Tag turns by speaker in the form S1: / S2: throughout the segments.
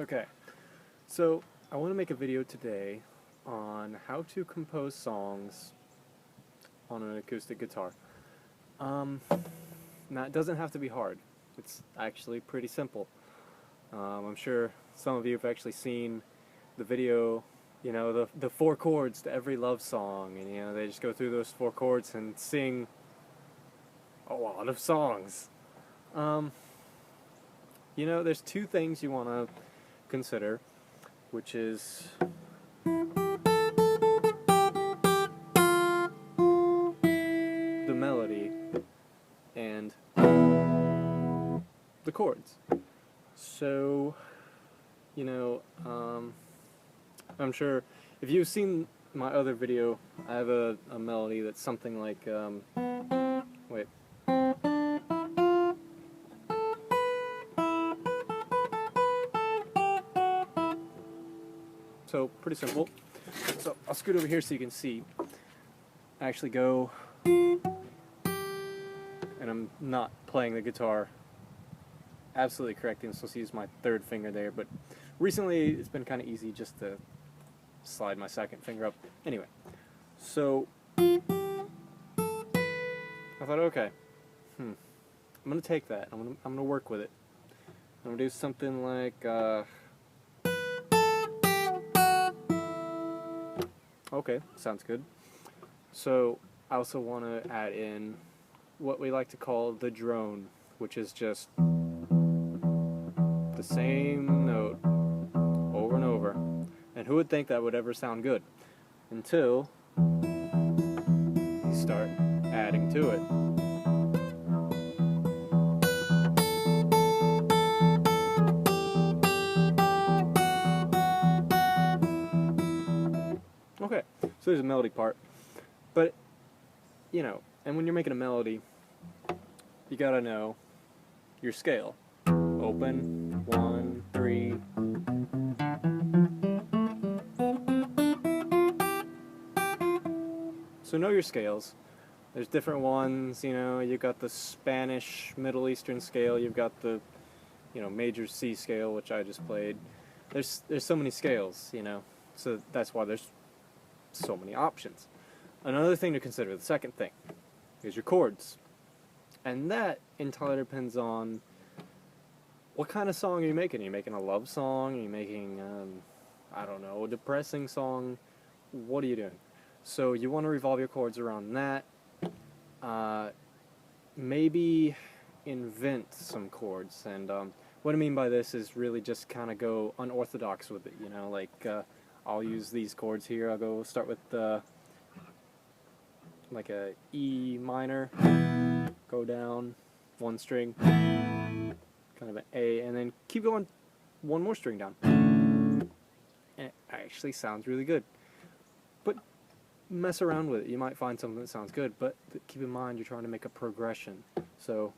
S1: Okay, so I want to make a video today on how to compose songs on an acoustic guitar. Now it doesn't have to be hard. It's actually pretty simple. I'm sure some of you have actually seen the video, the four chords to every love song, and they just go through those four chords and sing a lot of songs. There's two things you want to consider, which is the melody and the chords. So, I'm sure if you've seen my other video, I have a melody that's something like, wait. So, pretty simple. So, I'll scoot over here so you can see. I actually go, and I'm not playing the guitar absolutely correctly, I'm supposed to use my third finger there, but recently it's been kind of easy just to slide my second finger up. Anyway, so I thought, okay, I'm gonna take that. I'm gonna work with it. I'm gonna do something like okay, sounds good. So I also want to add in what we like to call the drone, which is just the same note over and over. And who would think that would ever sound good? Until you start adding to it. Okay, so there's a melody part. But, and when you're making a melody, you gotta know your scale. Open, 1, 3. So know your scales. There's different ones, you've got the Spanish Middle Eastern scale, you've got the, major C scale, which I just played. There's so many scales, so that's why there's so many options. Another thing to consider, the second thing, is your chords. And that entirely depends on what kind of song are you making? Are you making a love song? Are you making, I don't know, a depressing song? What are you doing? So you want to revolve your chords around that. Maybe invent some chords. And what I mean by this is really just kind of go unorthodox with it. I'll use these chords here. I'll go start with like a E minor, go down one string, kind of an A, and then keep going one more string down. And it actually sounds really good. But mess around with it. You might find something that sounds good, but keep in mind you're trying to make a progression. So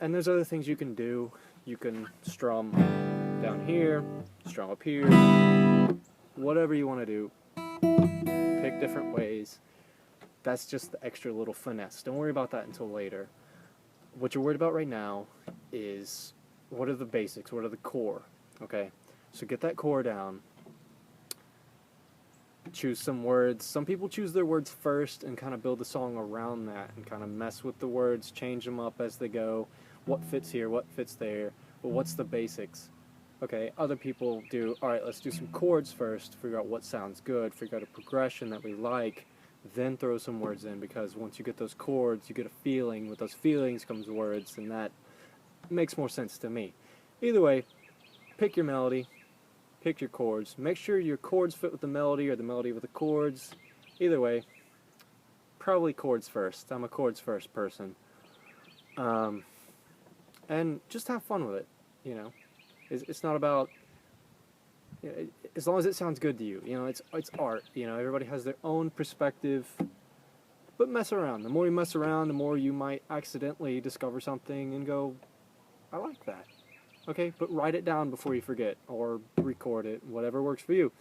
S1: and there's other things you can do. You can strum down here, strum up here, whatever you want to do. Pick different ways. That's just the extra little finesse. Don't worry about that until later. What you're worried about right now is what are the basics, what are the core, okay? So get that core down. Choose some words. Some people choose their words first and kind of build a song around that and kind of mess with the words, change them up as they go. What fits here, what fits there, but what's the basics? Okay, other people do, alright, let's do some chords first, figure out what sounds good, figure out a progression that we like, then throw some words in, because once you get those chords, you get a feeling. With those feelings comes words, and that makes more sense to me. Either way, pick your melody, pick your chords. Make sure your chords fit with the melody or the melody with the chords. Either way, probably chords first. I'm a chords first person. And just have fun with it, It's not about, as long as it sounds good to you, it's art, everybody has their own perspective, but mess around. The more you mess around, the more you might accidentally discover something and go, I like that. Okay, but write it down before you forget, or record it, whatever works for you.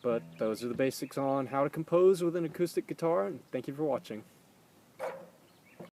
S1: But those are the basics on how to compose with an acoustic guitar, and thank you for watching.